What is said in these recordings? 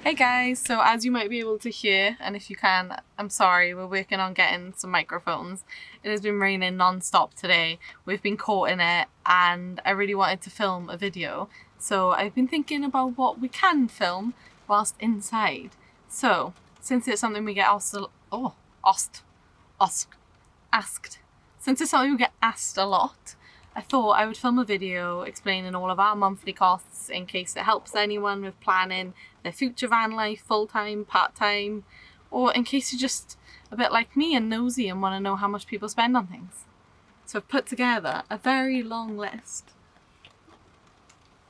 Hey guys, so as you might be able to hear, and if you can, I'm sorry, we're working on getting some microphones. It has been raining non-stop today. We've been caught in it and I really wanted to film a video. So I've been thinking about what we can film whilst inside. So, since it's something we get asked, since it's something we get asked a lot, I thought I would film a video explaining all of our monthly costs in case it helps anyone with planning their future van life, full-time, part-time, or in case you're just a bit like me and nosy and want to know how much people spend on things. So I've put together a very long list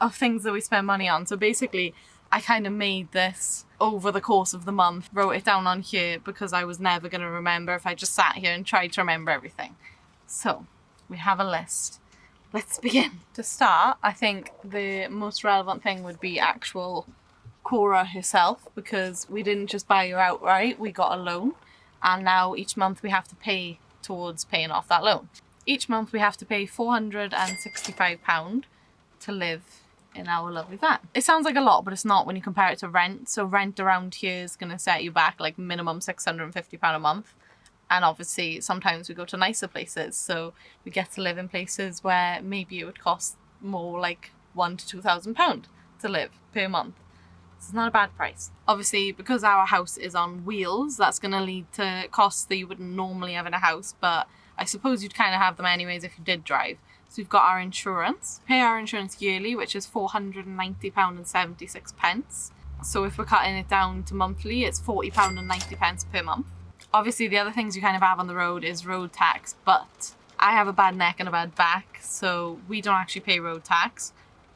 of things that we spend money on. So basically, I kind of made this over the course of the month, wrote it down on here because I was never going to remember if I just sat here and tried to remember everything. So we have a list. Let's begin. To start, I think the most relevant thing would be actual Cora herself, because we didn't just buy her outright, we got a loan, and now each month we have to pay towards paying off that loan. Each month we have to pay £465 to live in our lovely van. It sounds like a lot, but it's not when you compare it to rent. So rent around here is going to set you back like minimum £650 a month. And obviously sometimes we go to nicer places, so we get to live in places where maybe it would cost more, like £1,000 to £2,000 to live per month. So it's not a bad price. Obviously, because our house is on wheels, that's going to lead to costs that you wouldn't normally have in a house, but I suppose you'd kind of have them anyways if you did drive. So we've got our insurance. Pay our insurance yearly, which is £490.76. So if we're cutting it down to monthly, it's £40.90 per month. Obviously, the other things you kind of have on the road is road tax, but I have a bad neck and a bad back, so we don't actually pay road tax.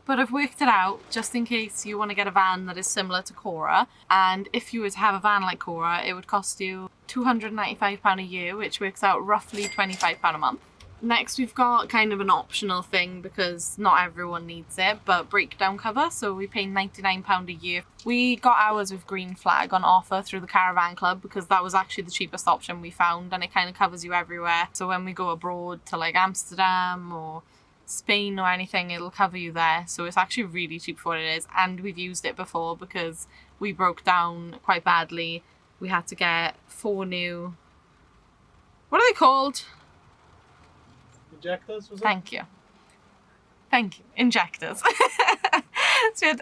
But I've worked it out just in case you want to get a van that is similar to Cora. And if you were to have a van like Cora, it would cost you £295 a year, which works out roughly £25 a month. Next, we've got kind of an optional thing because not everyone needs it, but breakdown cover. So we pay £99 a year. We got ours with Green Flag on offer through the Caravan Club because that was actually the cheapest option we found, and it kind of covers you everywhere. So when we go abroad to like Amsterdam or Spain or anything, it'll cover you there. So it's actually really cheap for what it is, and we've used it before because we broke down quite badly. We had to get 4 new, what are they called? Injectors, was it? Thank you. Injectors.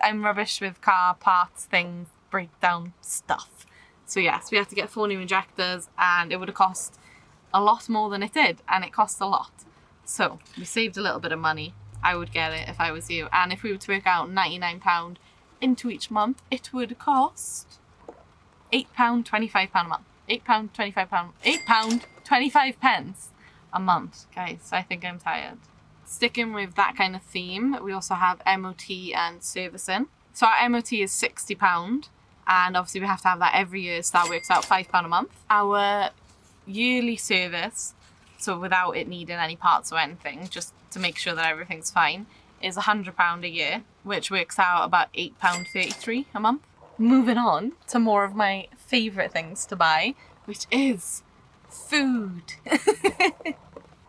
I'm rubbish with car parts, things, breakdown stuff. So yes, we had to get 4 new injectors, and it would have cost a lot more than it did, and it cost a lot. So we saved a little bit of money. I would get it if I was you. And if we were to work out £99 into each month, it would cost £8.25 a month. £8.25 a month, guys. I think I'm tired. Sticking with that kind of theme, we also have MOT and servicing. So our MOT is £60, and obviously we have to have that every year, so that works out £5 a month. Our yearly service, so without it needing any parts or anything, just to make sure that everything's fine, is £100 a year, which works out about £8.33 a month. Moving on to more of my favourite things to buy, which is food.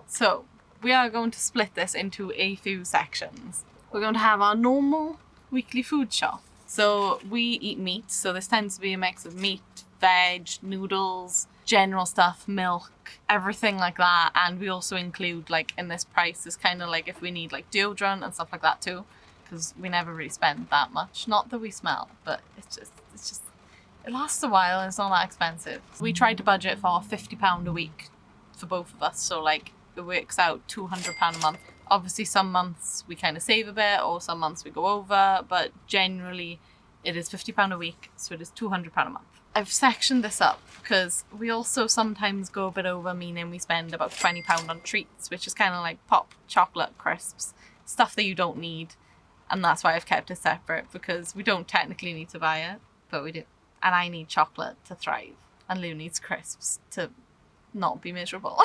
So we are going to split this into a few sections. We're going to have our normal weekly food shop. So we eat meat, so this tends to be a mix of meat, veg, noodles, general stuff, milk, everything like that. And we also include, like, in this price is kind of like if we need like deodorant and stuff like that too, because we never really spend that much. Not that we smell, but it's just it lasts a while and it's not that expensive. We tried to budget for £50 a week for both of us, so like it works out £200 a month. Obviously some months we kind of save a bit, or some months we go over, but generally it is £50 a week, so it is £200 a month. I've sectioned this up because we also sometimes go a bit over, meaning we spend about £20 on treats, which is kind of like pop, chocolate, crisps, stuff that you don't need. And that's why I've kept it separate, because we don't technically need to buy it, but we do. And I need chocolate to thrive, and Lou needs crisps to not be miserable.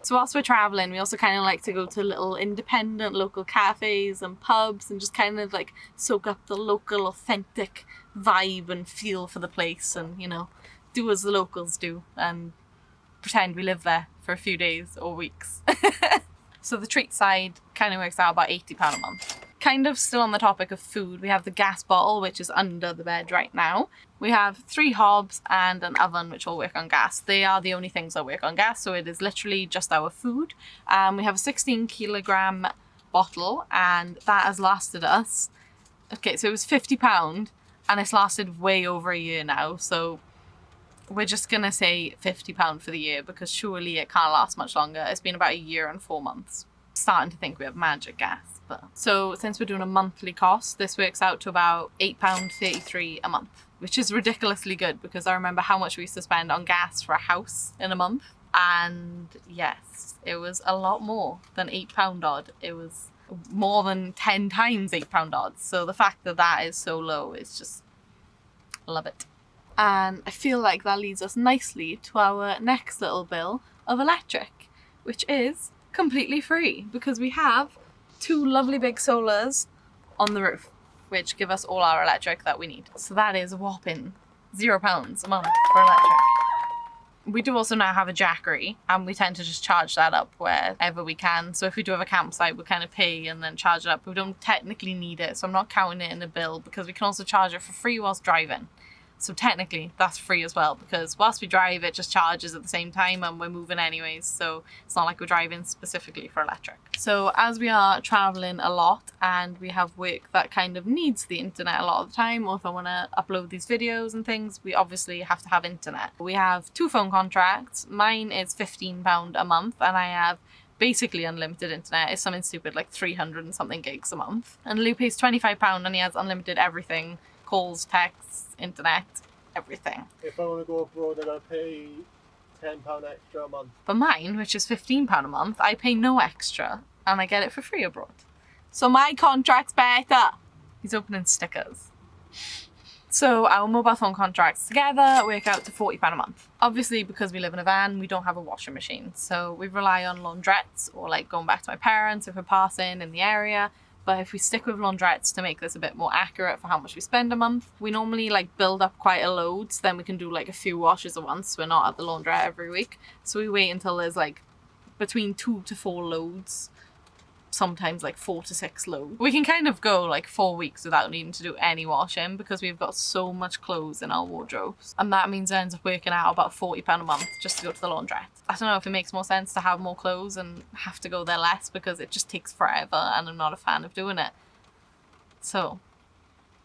So whilst we're traveling, we also kind of like to go to little independent local cafes and pubs and just kind of like soak up the local authentic vibe and feel for the place, and, you know, do as the locals do and pretend we live there for a few days or weeks. So the treat side kind of works out about £80 a month. kind of still on the topic of food, we have the gas bottle, which is under the bed right now. We have 3 hobs and an oven, which will work on gas. They are the only things that work on gas, so it is literally just our food. We have a 16 kilogram bottle, and that has lasted us, okay, so it was £50, and it's lasted way over a year now, so we're just gonna say £50 for the year, because surely it can't last much longer. It's been about a year and 4 months. Starting to think we have magic gas. But so since we're doing a monthly cost, this works out to about £8.33 a month, which is ridiculously good, because I remember how much we used to spend on gas for a house in a month, and yes, it was a lot more than £8 odd. It was more than 10 times £8 odd. So the fact that that is so low is just, love it. And I feel like that leads us nicely to our next little bill of electric, which is completely free, because we have 2 lovely big solars on the roof, which give us all our electric that we need. So that is a whopping £0 a month for electric. We do also now have a jackery, and we tend to just charge that up wherever we can. So if we do have a campsite, we kind of pay and then charge it up. We don't technically need it, so I'm not counting it in the bill, because we can also charge it for free whilst driving. So technically that's free as well, because whilst we drive, it just charges at the same time, and we're moving anyways, so it's not like we're driving specifically for electric. So as we are traveling a lot and we have work that kind of needs the internet a lot of the time, or if I want to upload these videos and things, we obviously have to have internet. We have 2 phone contracts. Mine is £15 a month, and I have basically unlimited internet. It's something stupid like 300 and something gigs a month. And Lou pays £25 and he has unlimited everything: calls, texts, internet, everything. If I want to go abroad, I gotta pay £10 extra a month. But mine, which is £15 a month, I pay no extra, and I get it for free abroad. So my contract's better. He's opening stickers. So our mobile phone contracts together work out to £40 a month. Obviously, because we live in a van, we don't have a washing machine, so we rely on laundrettes, or like going back to my parents if we're passing in the area. But if we stick with laundrettes to make this a bit more accurate for how much we spend a month, we normally like build up quite a load, so then we can do like a few washes at once. We're not at the laundrette every week, so we wait until there's like between 2 to 4 loads, sometimes like 4 to 6 loads. We can kind of go like 4 weeks without needing to do any washing, because we've got so much clothes in our wardrobes, and that means it ends up working out about £40 a month just to go to the laundrette. I don't know if it makes more sense to have more clothes and have to go there less, because it just takes forever and I'm not a fan of doing it. So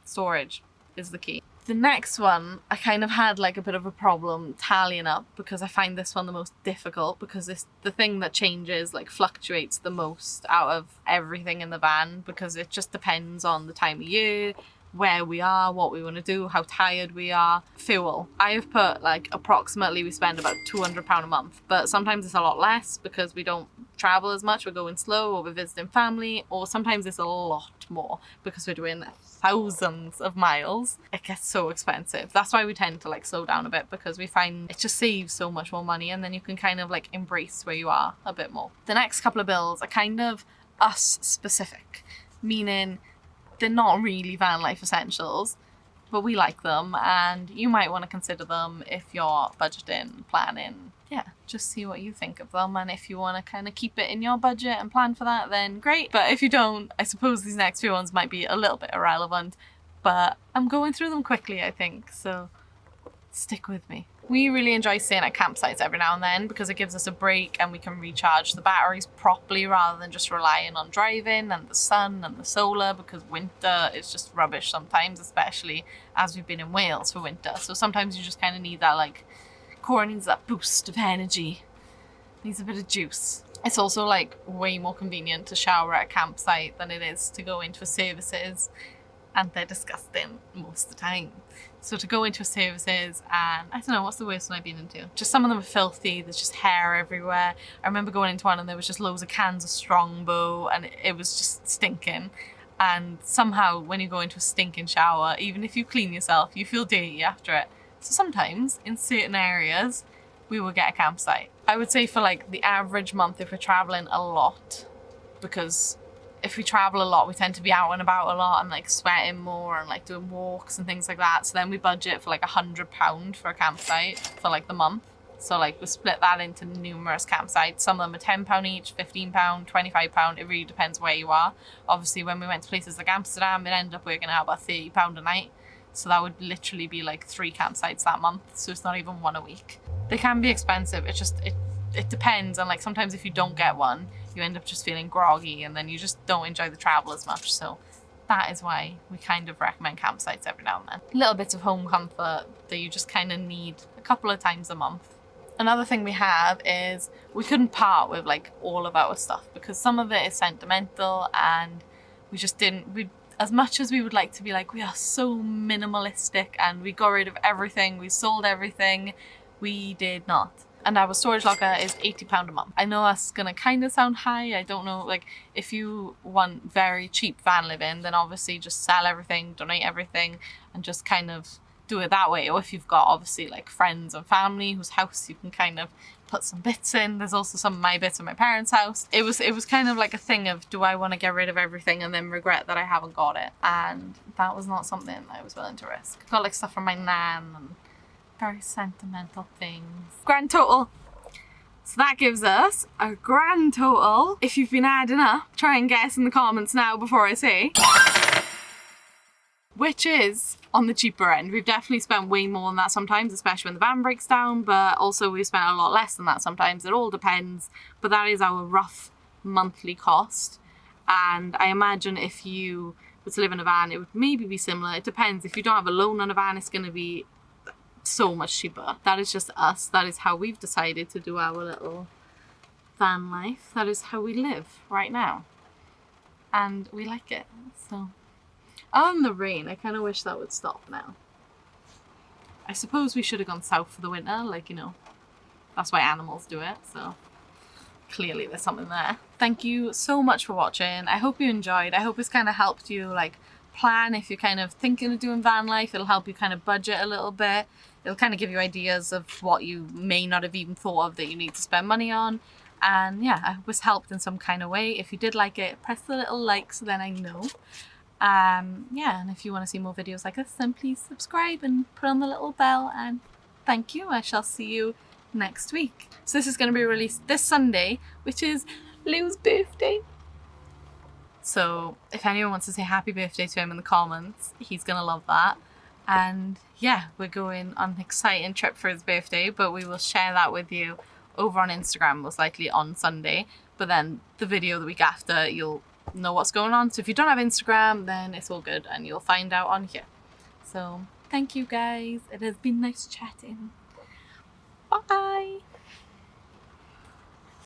storage is the key. The next one, I kind of had like a bit of a problem tallying up, because I find this one the most difficult, because it's the thing that changes, like fluctuates the most out of everything in the van, because it just depends on the time of year, where we are, what we want to do, how tired we are. Fuel. I have put like approximately we spend about £200 a month, but sometimes it's a lot less because we don't travel as much, we're going slow, or we're visiting family, or sometimes it's a lot more because we're doing thousands of miles. It gets so expensive. That's why we tend to like slow down a bit, because we find it just saves so much more money, and then you can kind of like embrace where you are a bit more. The next couple of bills are kind of us specific, meaning they're not really van life essentials, but we like them, and you might want to consider them if you're budgeting, planning. Yeah, just see what you think of them, and if you want to kind of keep it in your budget and plan for that, then great. But if you don't, I suppose these next few ones might be a little bit irrelevant, but I'm going through them quickly, I think, so stick with me. We really enjoy staying at campsites every now and then, because it gives us a break and we can recharge the batteries properly rather than just relying on driving and the sun and the solar, because winter is just rubbish sometimes, especially as we've been in Wales for winter. So sometimes you just kind of need that, like, Cora needs that boost of energy, needs a bit of juice. It's also like way more convenient to shower at a campsite than it is to go into a services, and they're disgusting most of the time. So to go into a services, and I don't know, what's the worst one I've been into? Just some of them are filthy, there's just hair everywhere. I remember going into one and there was just loads of cans of Strongbow, and it was just stinking. And somehow when you go into a stinking shower, even if you clean yourself, you feel dirty after it. So sometimes in certain areas, we will get a campsite. I would say for like the average month, if we're traveling a lot, because if we travel a lot, we tend to be out and about a lot and like sweating more and like doing walks and things like that. So then we budget for like £100 for a campsite for like the month. So like we split that into numerous campsites. Some of them are £10 each, £15, £25. It really depends where you are. Obviously when we went to places like Amsterdam, it ended up working out about £30 a night. So that would literally be like 3 campsites that month. So it's not even 1 a week. They can be expensive. It just, it depends. And like sometimes if you don't get one, you end up just feeling groggy and then you just don't enjoy the travel as much. So that is why we kind of recommend campsites every now and then. Little bits of home comfort that you just kind of need a couple of times a month. Another thing we have is we couldn't part with like all of our stuff because some of it is sentimental and we just didn't, as much as we would like to be like, we are so minimalistic and we got rid of everything, we sold everything, we did not. And our storage locker is £80 a month. I know that's gonna kind of sound high. I don't know, like if you want very cheap van living, then obviously just sell everything, donate everything and just kind of do it that way. Or if you've got obviously like friends and family whose house you can kind of put some bits in. There's also some of my bits in my parents' house. It was kind of like a thing of, do I want to get rid of everything and then regret that I haven't got it? And that was not something I was willing to risk. Got like stuff from my nan and very sentimental things. Grand total. So that gives us a grand total. If you've been adding up, try and guess in the comments now before I say. Which is on the cheaper end. We've definitely spent way more than that sometimes, especially when the van breaks down, but also we've spent a lot less than that sometimes. It all depends, but that is our rough monthly cost. And I imagine if you were to live in a van, it would maybe be similar. It depends. If you don't have a loan on a van, it's going to be so much cheaper. That is just us. That is how we've decided to do our little van life. That is how we live right now. And we like it, so. Other than the rain, I kind of wish that would stop now. I suppose we should have gone south for the winter, like, you know, that's why animals do it, so clearly there's something there. Thank you so much for watching. I hope you enjoyed. I hope it's kind of helped you, like, plan if you're kind of thinking of doing van life. It'll help you kind of budget a little bit. It'll kind of give you ideas of what you may not have even thought of that you need to spend money on. And yeah, I hope it's helped in some kind of way. If you did like it, press the little like so then I know. Yeah, and if you want to see more videos like this, then please subscribe and put on the little bell, and thank you. I shall see you next week. So this is going to be released this Sunday, which is Lou's birthday. So if anyone wants to say happy birthday to him in the comments, he's going to love that. And yeah, we're going on an exciting trip for his birthday, but we will share that with you over on Instagram, most likely on Sunday. But then the video the week after, you'll know what's going on. So if you don't have Instagram, then it's all good and you'll find out on here. So thank you guys. It has been nice chatting. Bye.